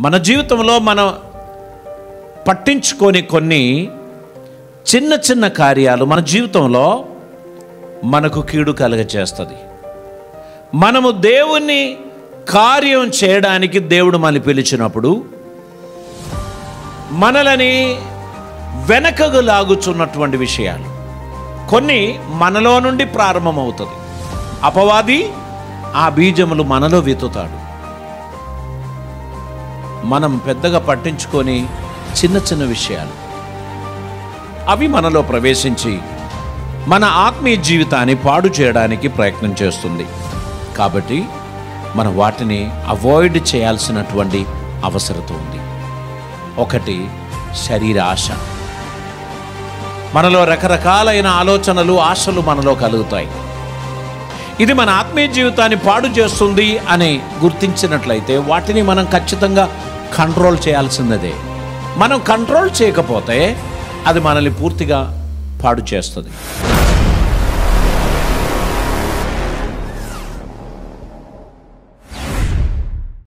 మన జీవితంలో మనం పట్టించుకొని కొన్ని చిన్న చిన్న కార్యాలు మన జీవితంలో మనకు కీడు కలుగజేస్తుంది. మనము దేవుని కార్యం చేయడానికి దేవుడు మనల్ని పిలిచినప్పుడు మనలని వెనకకు లాగుచున్నటువంటి విషయాలు కొన్ని మనలో నుండి ప్రారంభమవుతుంది. అపవాది ఆ బీజములు మనలో విత్తుతాడు. మనం పెద్దగా పట్టించుకొని చిన్న చిన్న విషయాలు అవి మనలో ప్రవేశించి మన ఆత్మీయ జీవితాన్ని పాడు చేయడానికి ప్రయత్నం చేస్తుంది. కాబట్టి మనం వాటిని అవాయిడ్ చేయాల్సినటువంటి అవసరం ఉంది. ఒకటి శరీర ఆశ. మనలో రకరకాలైన ఆలోచనలు, ఆశలు మనలో కలుగుతాయి. ఇది మన ఆత్మీయ జీవితాన్ని పాడు చేస్తుంది అని గుర్తించినట్లయితే వాటిని మనం ఖచ్చితంగా కంట్రోల్ చేయాల్సినదే. మనం కంట్రోల్ చేయకపోతే అది మనల్ని పూర్తిగా పాడు చేస్తుంది.